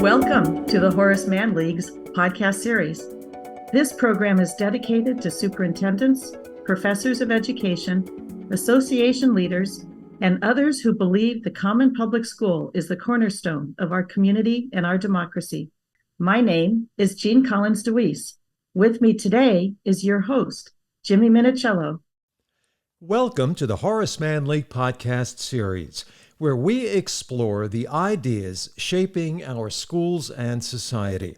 Welcome to the Horace Mann League's podcast series. This program is dedicated to superintendents, professors of education, association leaders, and others who believe the common public school is the cornerstone of our community and our democracy. My name is Jean Collins DeWeese. With me today is your host, Jimmy Minicello. Welcome to the Horace Mann League Podcast series, where we explore the ideas shaping our schools and society.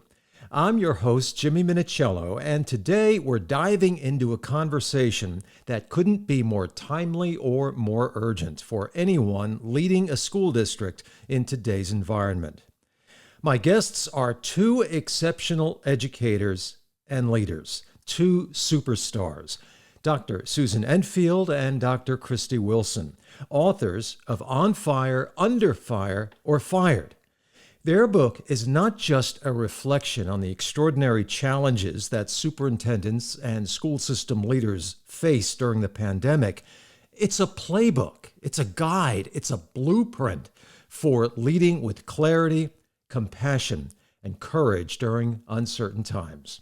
I'm your host, Jimmy Minicello, and today we're diving into a conversation that couldn't be more timely or more urgent for anyone leading a school district in today's environment. My guests are two exceptional educators and leaders, two superstars, Dr. Susan Enfield and Dr. Kristi Wilson, authors of On Fire, Under Fire, or Fired. Their book is not just a reflection on the extraordinary challenges that superintendents and school system leaders face during the pandemic. It's a playbook, it's a guide, it's a blueprint for leading with clarity, compassion, and courage during uncertain times.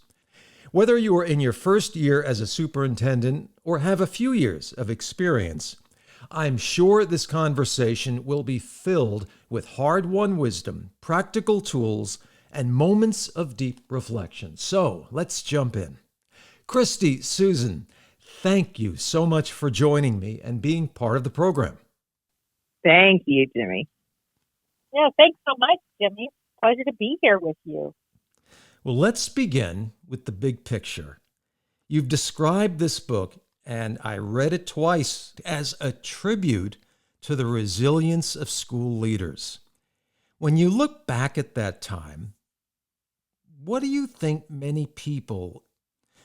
Whether you are in your first year as a superintendent or have a few years of experience, I'm sure this conversation will be filled with hard-won wisdom, practical tools, and moments of deep reflection. So let's jump in. Kristi, Susan, thank you so much for joining me and being part of the program. Thank you, Jimmy. Yeah, thanks so much, Jimmy. Pleasure to be here with you. Well, let's begin with the big picture. You've described this book, and I read it twice, as a tribute to the resilience of school leaders. When you look back at that time, what do you think many people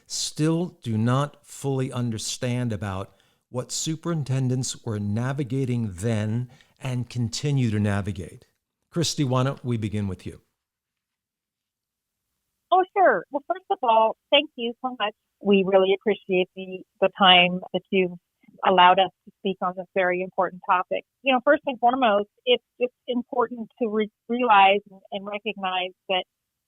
still do not fully understand about what superintendents were navigating then and continue to navigate? Kristi, why don't we begin with you? Oh, sure. Well, first of all, thank you so much. We really appreciate the time that you've allowed us to speak on this very important topic. You know, first and foremost, it's just important to realize and recognize that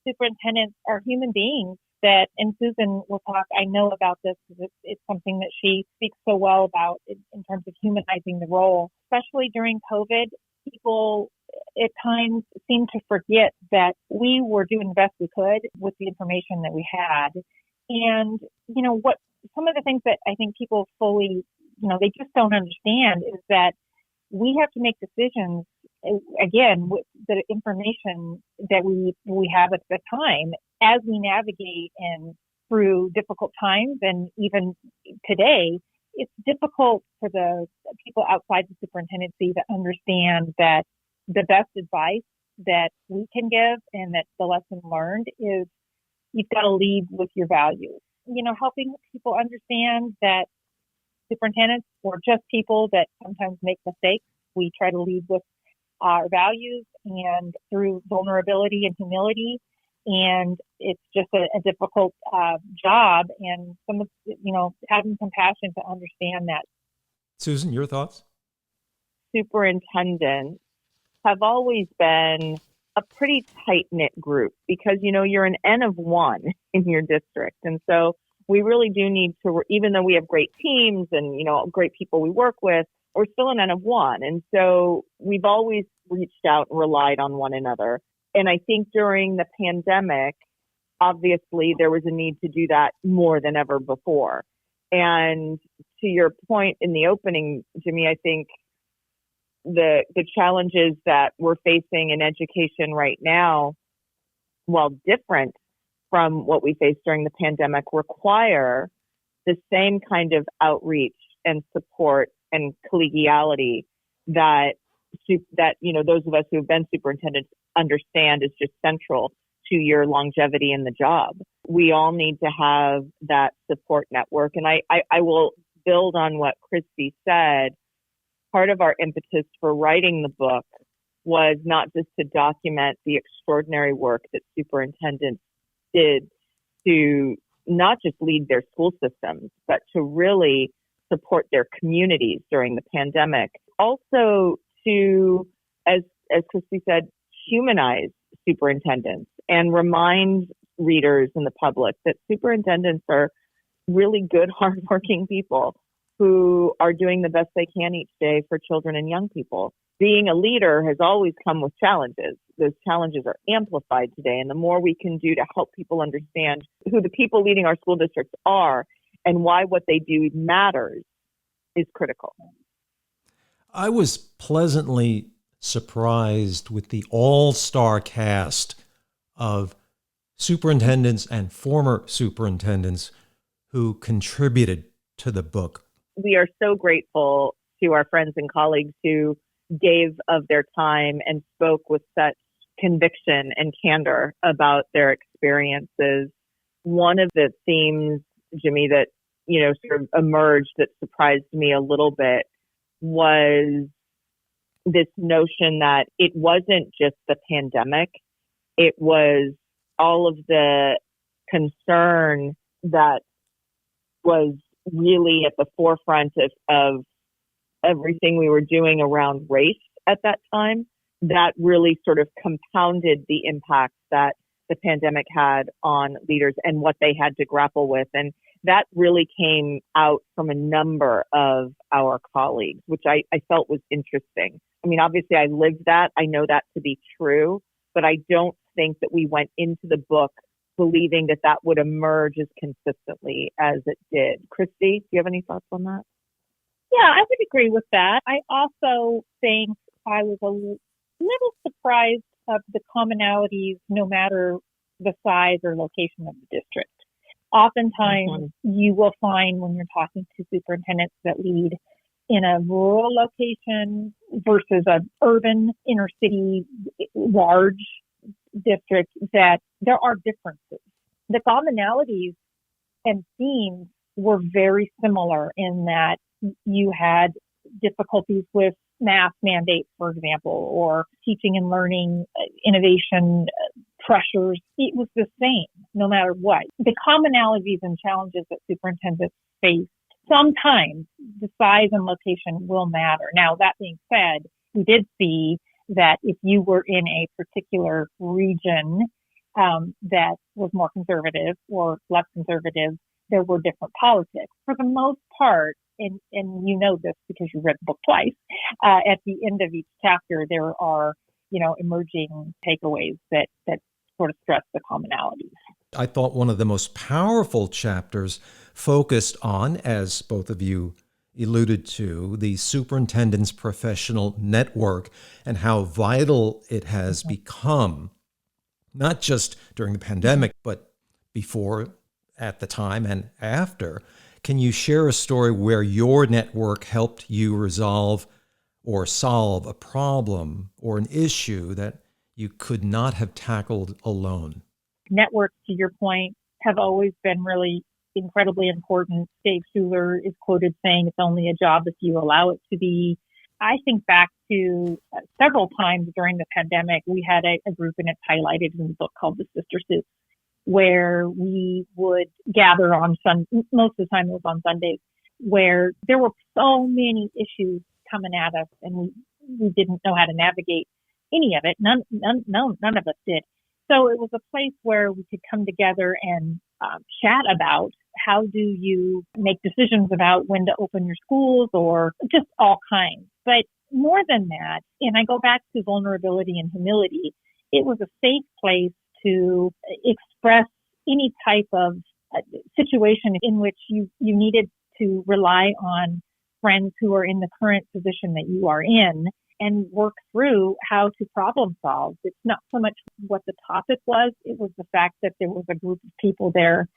superintendents are human beings and Susan will talk, I know about this because it's something that she speaks so well about in terms of humanizing the role. Especially during COVID, people at times seem to forget that we were doing the best we could with the information that we had. And, you know, what some of the things that I think people fully, they just don't understand is that we have to make decisions, again, with the information that we have at the time as we navigate and through difficult times. And even today, it's difficult for the people outside the superintendency to understand that the best advice that we can give and that the lesson learned is you've got to lead with your values. You know, helping people understand that superintendents or just people that sometimes make mistakes, we try to lead with our values and through vulnerability and humility. And it's just a difficult job, and having compassion to understand that. Susan, your thoughts? Superintendents have always been a pretty tight-knit group because, you're an N of one in your district. And so we really do need to, even though we have great teams and, great people we work with, we're still an N of one. And so we've always reached out and relied on one another. And I think during the pandemic, obviously there was a need to do that more than ever before. And to your point in the opening, Jimmy, I think the challenges that we're facing in education right now, while different from what we faced during the pandemic, require the same kind of outreach and support and collegiality that those of us who have been superintendents understand is just central to your longevity in the job. We all need to have that support network. And I will build on what Kristi said. Part of our impetus for writing the book was not just to document the extraordinary work that superintendents did to not just lead their school systems, but to really support their communities during the pandemic. Also to, as Kristi said, humanize superintendents and remind readers and the public that superintendents are really good, hardworking people who are doing the best they can each day for children and young people. Being a leader has always come with challenges. Those challenges are amplified today. And the more we can do to help people understand who the people leading our school districts are and why what they do matters is critical. I was pleasantly surprised with the all-star cast of superintendents and former superintendents who contributed to the book. We are so grateful to our friends and colleagues who gave of their time and spoke with such conviction and candor about their experiences. One of the themes, Jimmy, that, sort of emerged that surprised me a little bit was this notion that it wasn't just the pandemic. It was all of the concern that was really at the forefront of everything we were doing around race at that time. That really sort of compounded the impact that the pandemic had on leaders and what they had to grapple with. And that really came out from a number of our colleagues, which I felt was interesting. I mean, obviously I lived that. I know that to be true, but I don't think that we went into the book believing that that would emerge as consistently as it did. Kristi, do you have any thoughts on that? Yeah, I would agree with that. I also think I was a little surprised of the commonalities, no matter the size or location of the district. Oftentimes, you will find when you're talking to superintendents that lead in a rural location versus an urban, inner city, large district, that there are differences. The commonalities and themes were very similar in that you had difficulties with mask mandates, for example, or teaching and learning, innovation pressures. It was the same, no matter what. The commonalities and challenges that superintendents face, sometimes the size and location will matter. Now, that being said, we did see that if you were in a particular region that was more conservative or less conservative, there were different politics. For the most part, and you know this because you read the book twice, at the end of each chapter, there are, emerging takeaways that sort of stress the commonalities. I thought one of the most powerful chapters focused on, as both of you alluded to, the superintendent's professional network and how vital it has become, not just during the pandemic, but before, at the time, and after. Can you share a story where your network helped you resolve or solve a problem or an issue that you could not have tackled alone? Networks, to your point, have always been really incredibly important. Dave Schuler is quoted saying it's only a job if you allow it to be. I think back to several times during the pandemic, we had a group, and it's highlighted in the book, called the Sister Soup, where we would gather on most of the time it was on Sundays, where there were so many issues coming at us, and we didn't know how to navigate any of it. None of us did. So it was a place where we could come together and chat about how do you make decisions about when to open your schools, or just all kinds. But more than that, and I go back to vulnerability and humility, it was a safe place to express any type of situation in which you needed to rely on friends who are in the current position that you are in and work through how to problem solve. It's not so much what the topic was, it was the fact that there was a group of people there.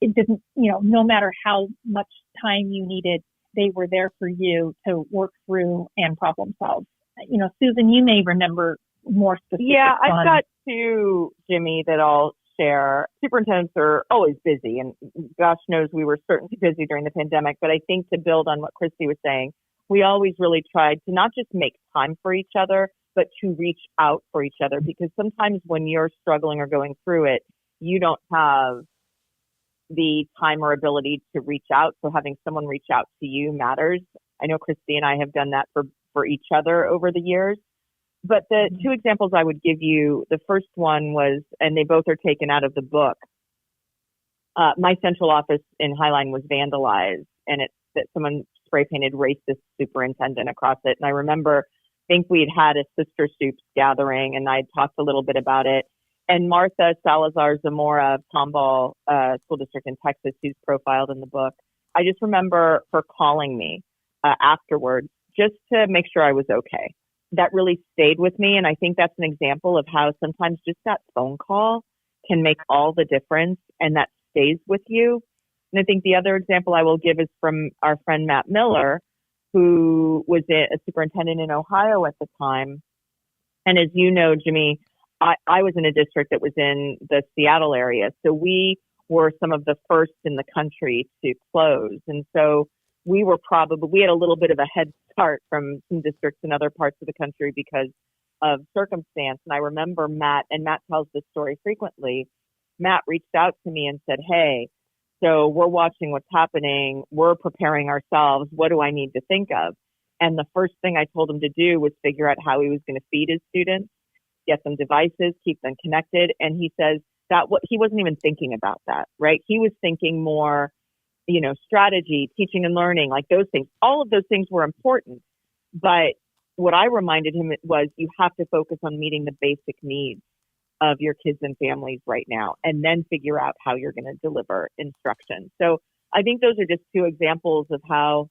It didn't, no matter how much time you needed, they were there for you to work through and problem solve. Susan, you may remember more specific. Yeah, I've got two, Jimmy, that I'll share. Superintendents are always busy, and gosh knows we were certainly busy during the pandemic. But I think to build on what Kristi was saying, we always really tried to not just make time for each other, but to reach out for each other. Because sometimes when you're struggling or going through it, you don't have the time or ability to reach out. So having someone reach out to you matters. I know Kristi and I have done that for each other over the years. But the two examples I would give you, the first one was, and they both are taken out of the book. My central office in Highline was vandalized, and it's that someone spray painted racist superintendent across it. And I remember, I think we'd had a Sister Soups gathering, and I'd talked a little bit about it. And Martha Salazar Zamora of Tomball School District in Texas, who's profiled in the book, I just remember her calling me afterwards just to make sure I was okay. That really stayed with me. And I think that's an example of how sometimes just that phone call can make all the difference, and that stays with you. And I think the other example I will give is from our friend Matt Miller, who was a superintendent in Ohio at the time. And as you know, Jimmy, I was in a district that was in the Seattle area. So we were some of the first in the country to close. And so we had a little bit of a head start from some districts in other parts of the country because of circumstance. And I remember Matt, and Matt tells this story frequently. Matt reached out to me and said, hey, so we're watching what's happening. We're preparing ourselves. What do I need to think of? And the first thing I told him to do was figure out how he was going to feed his students, get them devices, keep them connected. And he says he wasn't even thinking about that, right? He was thinking more, strategy, teaching and learning, like those things. All of those things were important. But what I reminded him was you have to focus on meeting the basic needs of your kids and families right now, and then figure out how you're going to deliver instruction. So I think those are just two examples of how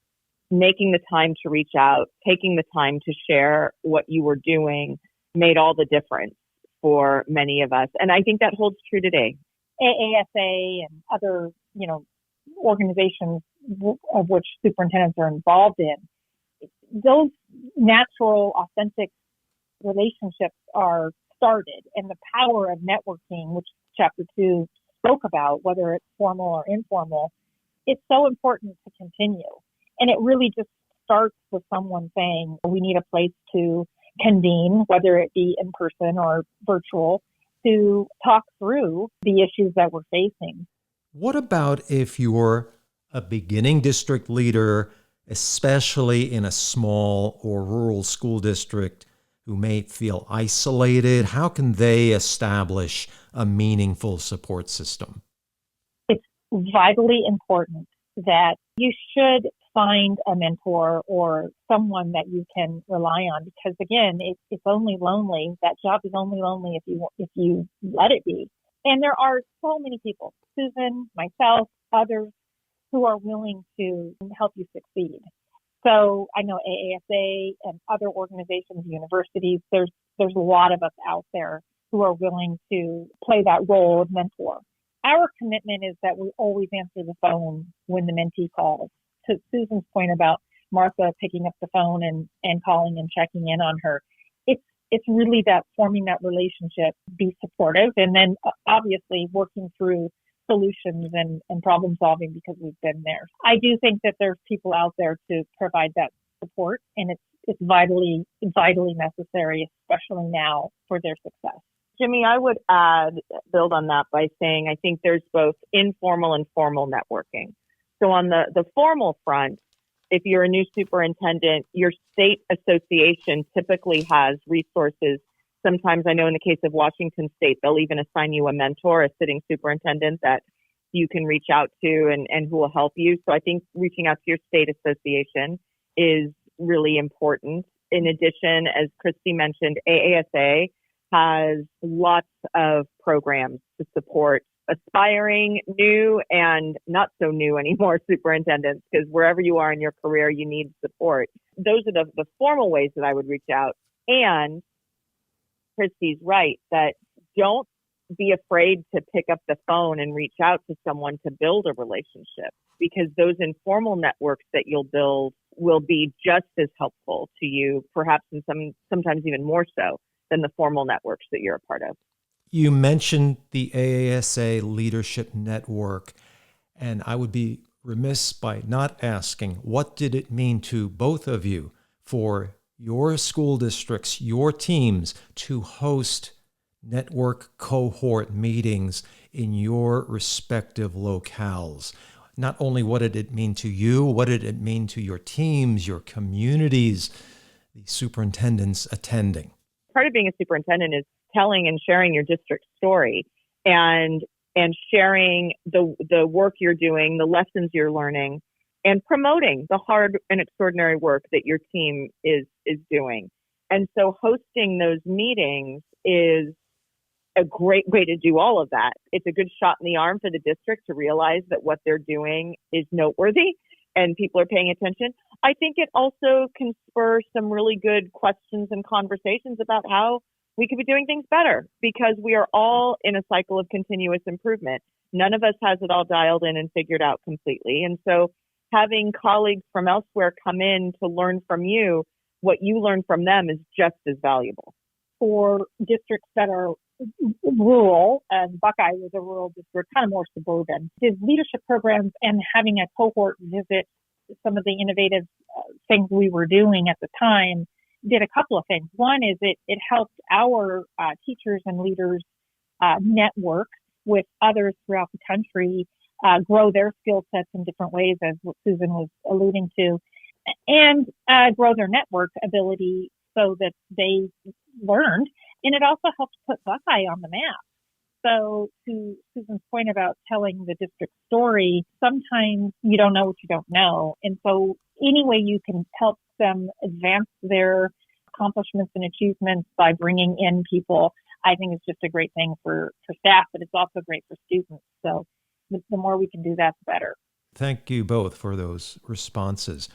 making the time to reach out, taking the time to share what you were doing made all the difference for many of us. And I think that holds true today. AASA and other, organizations of which superintendents are involved in, those natural, authentic relationships are started, and the power of networking, which Chapter 2 spoke about, whether it's formal or informal, it's so important to continue. And it really just starts with someone saying, we need a place to convene, whether it be in person or virtual, to talk through the issues that we're facing. What about if you're a beginning district leader, especially in a small or rural school district, who may feel isolated? How can they establish a meaningful support system? It's vitally important that you should find a mentor or someone that you can rely on, because again, it's only lonely. That job is only lonely if you let it be. And there are so many people, Susan, myself, others, who are willing to help you succeed. So I know AASA and other organizations, universities, there's a lot of us out there who are willing to play that role of mentor. Our commitment is that we always answer the phone when the mentee calls. To Susan's point about Martha picking up the phone and calling and checking in on her, it's really that forming that relationship, be supportive, and then obviously working through solutions and problem solving because we've been there. I do think that there's people out there to provide that support, and it's vitally necessary, especially now, for their success. Jimmy, I would build on that by saying I think there's both informal and formal networking. So on the formal front, if you're a new superintendent, your state association typically has resources. Sometimes I know in the case of Washington State, they'll even assign you a mentor, a sitting superintendent that you can reach out to and who will help you. So I think reaching out to your state association is really important. In addition, as Kristi mentioned, AASA has lots of programs to support aspiring, new, and not so new anymore superintendents, because wherever you are in your career, you need support. Those are the formal ways that I would reach out. And Kristi's right that don't be afraid to pick up the phone and reach out to someone to build a relationship, because those informal networks that you'll build will be just as helpful to you, perhaps in sometimes even more so than the formal networks that you're a part of. You mentioned the AASA Leadership Network, and I would be remiss by not asking, what did it mean to both of you for your school districts, your teams, to host network cohort meetings in your respective locales? Not only what did it mean to you, what did it mean to your teams, your communities, the superintendents attending? part of being a superintendent is telling and sharing your district story and sharing the work you're doing, the lessons you're learning, and promoting the hard and extraordinary work that your team is doing. And so hosting those meetings is a great way to do all of that. It's a good shot in the arm for the district to realize that what they're doing is noteworthy and people are paying attention. I think it also can spur some really good questions and conversations about how we could be doing things better, because we are all in a cycle of continuous improvement. None of us has it all dialed in and figured out completely. And so having colleagues from elsewhere come in to learn from you, what you learn from them is just as valuable. For districts that are rural, and Buckeye was a rural district, kind of more suburban, did leadership programs and having a cohort visit some of the innovative things we were doing at the time did a couple of things. One is it helped our teachers and leaders network with others throughout the country, grow their skill sets in different ways, as what Susan was alluding to, and grow their network ability so that they learned. And it also helped put Buckeye on the map. So to Susan's point about telling the district story, sometimes you don't know what you don't know. And so any way you can help them advance their accomplishments and achievements by bringing in people, I think is just a great thing for staff, but it's also great for students. So the more we can do that, the better. Thank you both for those responses.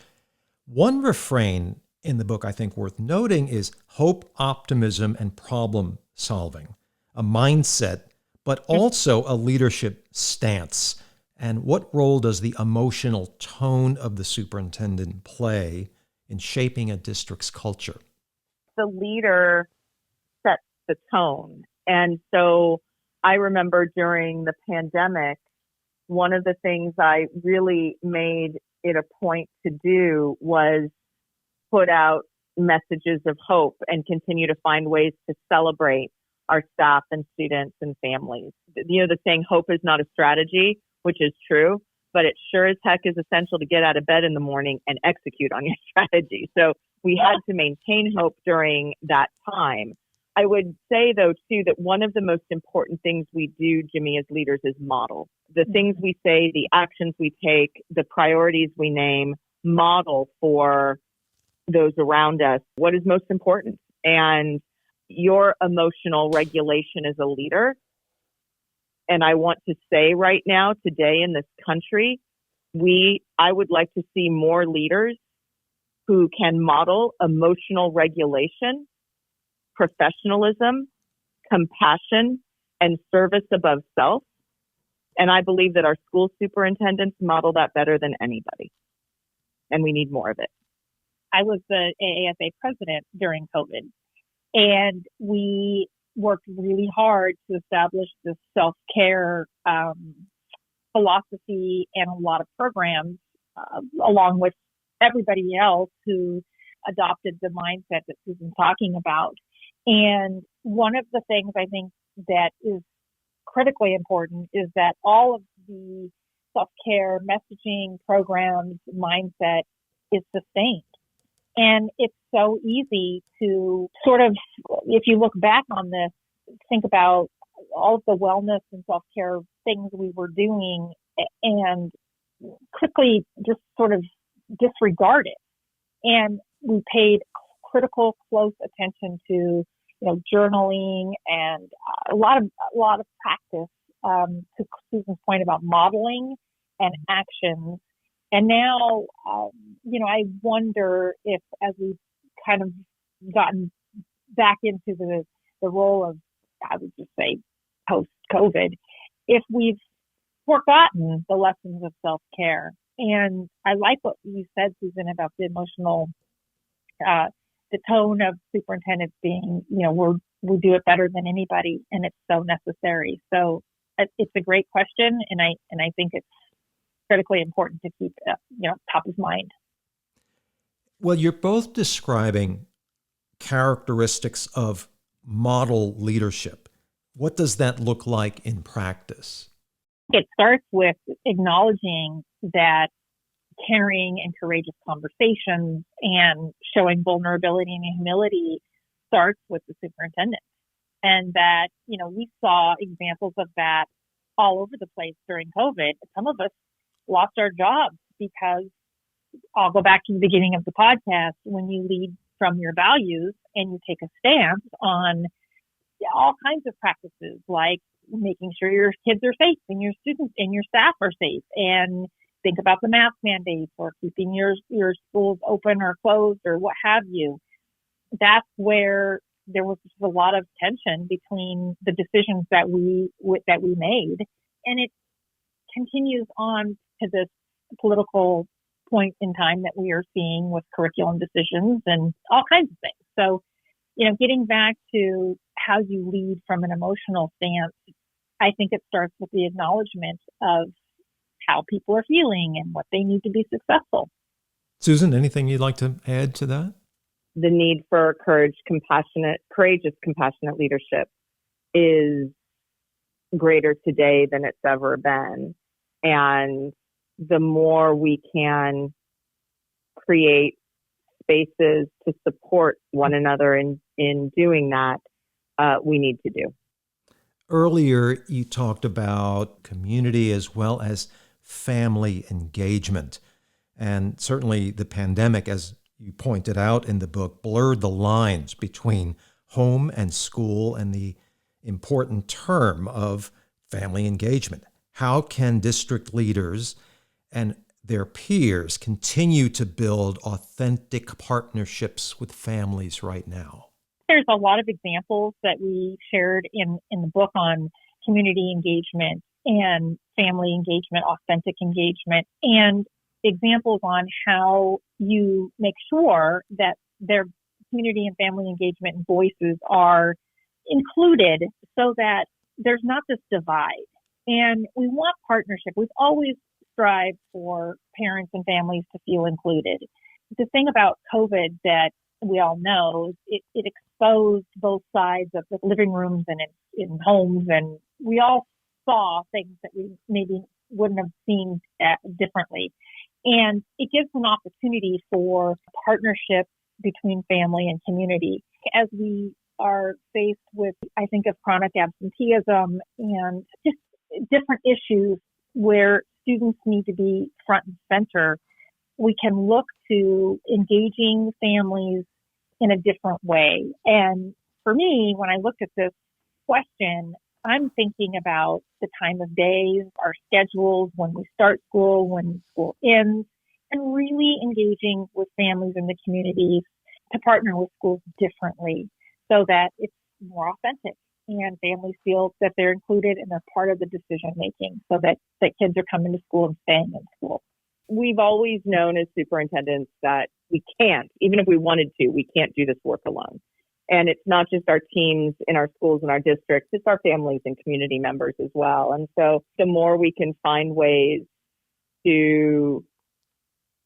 One refrain in the book I think worth noting is hope, optimism, and problem solving, a mindset, but also a leadership stance. And what role does the emotional tone of the superintendent play in shaping a district's culture? The leader sets the tone. And so I remember during the pandemic, one of the things I really made it a point to do was put out messages of hope and continue to find ways to celebrate our staff and students and families. You know, the saying, hope is not a strategy, which is true, but it sure as heck is essential to get out of bed in the morning and execute on your strategy. So we had to maintain hope during that time. I would say, though, too, that one of the most important things we do, Jimmy, as leaders is model. The things we say, the actions we take, the priorities we name, model for those around us what is most important. And your emotional regulation as a leader, and I want to say right now, today in this country, I would like to see more leaders who can model emotional regulation, professionalism, compassion, and service above self. And I believe that our school superintendents model that better than anybody. And we need more of it. I was the AASA president during COVID, and we worked really hard to establish this self-care philosophy and a lot of programs, along with everybody else who adopted the mindset that Susan's talking about. And one of the things I think that is critically important is that all of the self-care messaging programs, mindset is sustained. And it's so easy to sort of, if you look back on this, think about all of the wellness and self-care things we were doing and quickly just sort of disregard it. And we paid critical, close attention to, journaling and a lot of practice, to Susan's point about modeling and actions. And now, I wonder if, as we've kind of gotten back into the role of, I would just say, post-COVID, if we've forgotten the lessons of self-care. And I like what you said, Susan, about the emotional, the tone of superintendents being, we do it better than anybody, and it's so necessary. So it's a great question, and I think it's critically important to keep, top of mind. Well, you're both describing characteristics of model leadership. What does that look like in practice? It starts with acknowledging that caring and courageous conversations and showing vulnerability and humility starts with the superintendent. And that, we saw examples of that all over the place during COVID. Some of us lost our jobs because, I'll go back to the beginning of the podcast, when you lead from your values and you take a stance on all kinds of practices, like making sure your kids are safe and your students and your staff are safe, and think about the mask mandates or keeping your schools open or closed or what have you. That's where there was just a lot of tension between the decisions that we made, and it continues on to this political point in time that we are seeing with curriculum decisions and all kinds of things. So, getting back to how you lead from an emotional stance, I think it starts with the acknowledgement of how people are feeling and what they need to be successful. Susan, anything you'd like to add to that? The need for courageous, compassionate leadership is greater today than it's ever been. And the more we can create spaces to support one another in doing that, we need to do. Earlier, you talked about community as well as family engagement. And certainly the pandemic, as you pointed out in the book, blurred the lines between home and school and the important term of family engagement. How can district leaders and their peers continue to build authentic partnerships with families right now? There's a lot of examples that we shared in the book on community engagement and family engagement, authentic engagement, and examples on how you make sure that their community and family engagement voices are included so that there's not this divide. And we want partnership. We've always strived for parents and families to feel included. The thing about COVID that we all know, it exposed both sides of the living rooms and in homes, and we all saw things that we maybe wouldn't have seen differently. And it gives an opportunity for partnership between family and community. As we are faced with, I think, of chronic absenteeism and just different issues where students need to be front and center, we can look to engaging families in a different way. And for me, when I look at this question, I'm thinking about the time of days, our schedules, when we start school, when school ends, and really engaging with families in the communities to partner with schools differently so that it's more authentic and families feel that they're included and they're part of the decision making so that kids are coming to school and staying in school. We've always known as superintendents that we can't, even if we wanted to, we can't do this work alone. And it's not just our teams in our schools and our districts, it's our families and community members as well. And so the more we can find ways to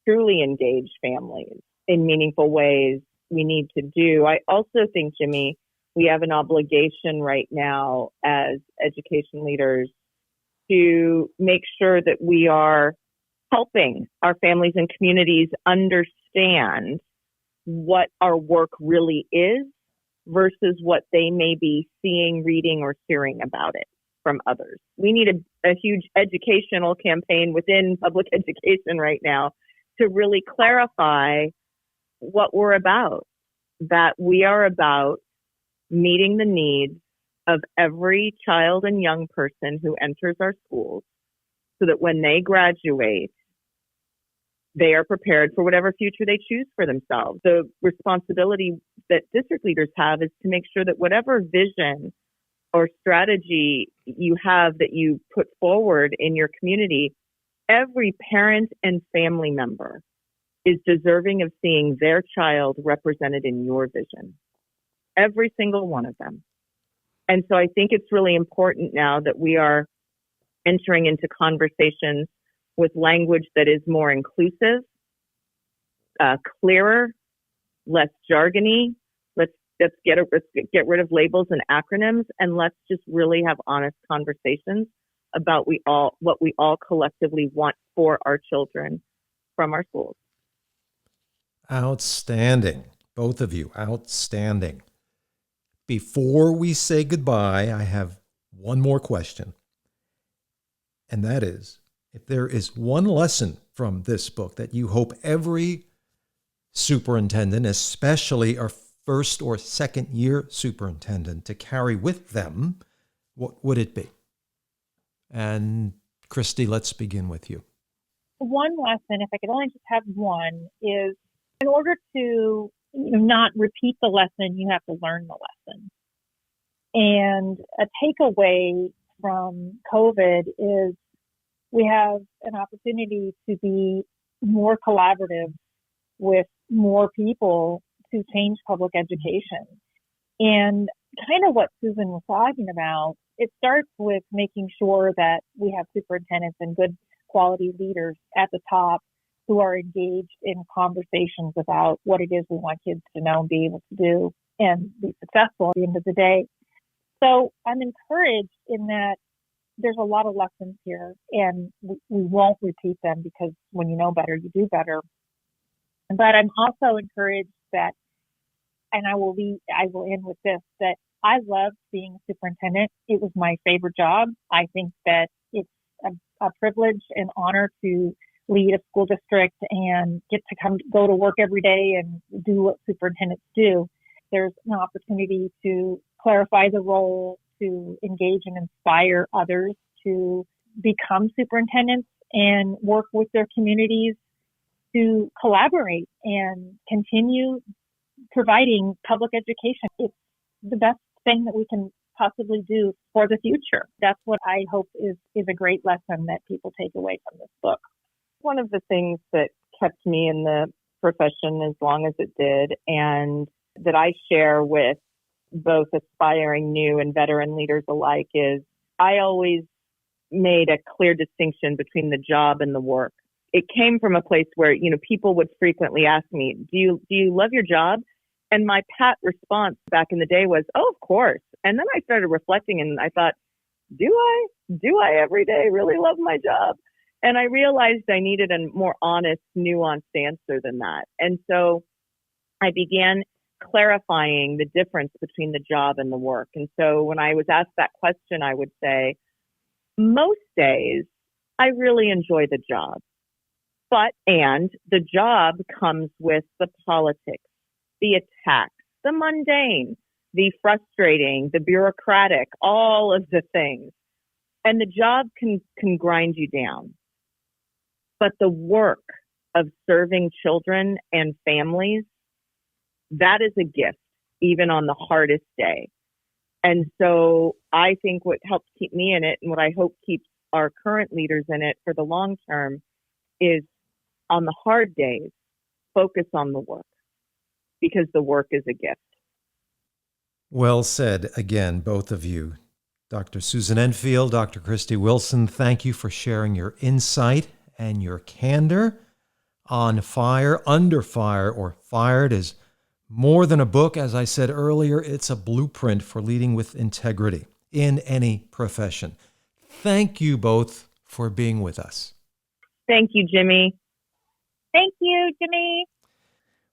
truly engage families in meaningful ways, we need to do. I also think, Jimmy, we have an obligation right now as education leaders to make sure that we are helping our families and communities understand what our work really is versus what they may be seeing, reading, or hearing about it from others. We need a huge educational campaign within public education right now to really clarify what we're about, that we are about meeting the needs of every child and young person who enters our schools so that when they graduate, they are prepared for whatever future they choose for themselves. The responsibility that district leaders have is to make sure that whatever vision or strategy you have that you put forward in your community, every parent and family member is deserving of seeing their child represented in your vision. Every single one of them. And so I think it's really important now that we are entering into conversations with language that is more inclusive, clearer, less jargony. Let's get rid of labels and acronyms, and let's just really have honest conversations about what we all collectively want for our children from our schools. Outstanding. Both of you, outstanding. Before we say goodbye, I have one more question. And that is, if there is one lesson from this book that you hope every superintendent, especially our first or second year superintendent, to carry with them, what would it be? And Kristi, let's begin with you. One lesson, if I could only just have one, is in order to not repeat the lesson, you have to learn the lesson. And a takeaway from COVID is we have an opportunity to be more collaborative with more people to change public education. And kind of what Susan was talking about, it starts with making sure that we have superintendents and good quality leaders at the top who are engaged in conversations about what it is we want kids to know and be able to do and be successful at the end of the day. So I'm encouraged in that there's a lot of lessons here, and we won't repeat them because when you know better, you do better. But I'm also encouraged that, and I will end with this, that I love being a superintendent. It was my favorite job. I think that it's a privilege and honor to lead a school district and get to go to work every day and do what superintendents do. There's an opportunity to clarify the role, to engage and inspire others to become superintendents and work with their communities to collaborate and continue providing public education. It's the best thing that we can possibly do for the future. That's what I hope is a great lesson that people take away from this book. One of the things that kept me in the profession as long as it did, and that I share with both aspiring new and veteran leaders alike, is I always made a clear distinction between the job and the work. It came from a place where, people would frequently ask me, do you love your job? And my pat response back in the day was, oh, of course. And then I started reflecting and I thought, do I every day really love my job? And I realized I needed a more honest, nuanced answer than that. And so I began clarifying the difference between the job and the work. And so when I was asked that question, I would say, most days I really enjoy the job. And the job comes with the politics, the attacks, the mundane, the frustrating, the bureaucratic, all of the things. And the job can grind you down. But the work of serving children and families, that is a gift, even on the hardest day. And so I think what helps keep me in it and what I hope keeps our current leaders in it for the long term is on the hard days, focus on the work, because the work is a gift. Well said again, both of you. Dr. Susan Enfield, Dr. Kristi Wilson, thank you for sharing your insight and your candor. On Fire, Under Fire, or Fired is more than a book. As I said earlier, it's a blueprint for leading with integrity in any profession. Thank you both for being with us. Thank you, Jimmy. Thank you, Jimmy.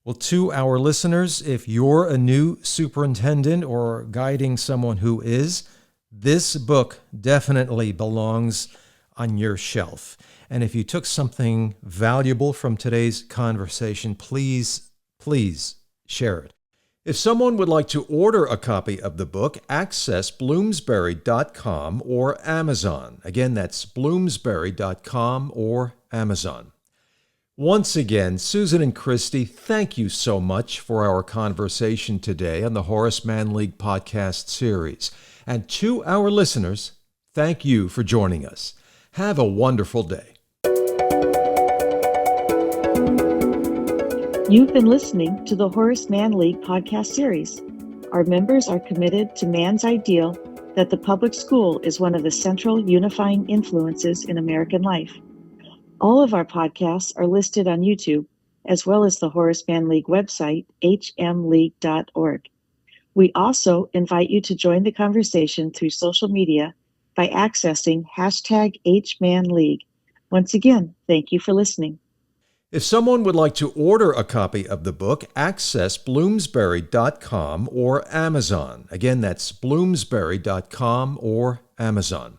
Well, to our listeners, if you're a new superintendent or guiding someone who is, this book definitely belongs on your shelf. And if you took something valuable from today's conversation, please share it. If someone would like to order a copy of the book, access bloomsbury.com or Amazon. Again, that's bloomsbury.com or Amazon. Once again, Susan and Kristi, thank you so much for our conversation today on the Horace Mann League Podcast series. And to our listeners, thank you for joining us. Have a wonderful day. You've been listening to the Horace Mann League podcast series. Our members are committed to man's ideal that the public school is one of the central unifying influences in American life. All of our podcasts are listed on YouTube, as well as the Horace Mann League website, hmleague.org. We also invite you to join the conversation through social media by accessing #HManLeague. Once again, thank you for listening. If someone would like to order a copy of the book, access bloomsbury.com or Amazon. Again, that's bloomsbury.com or Amazon.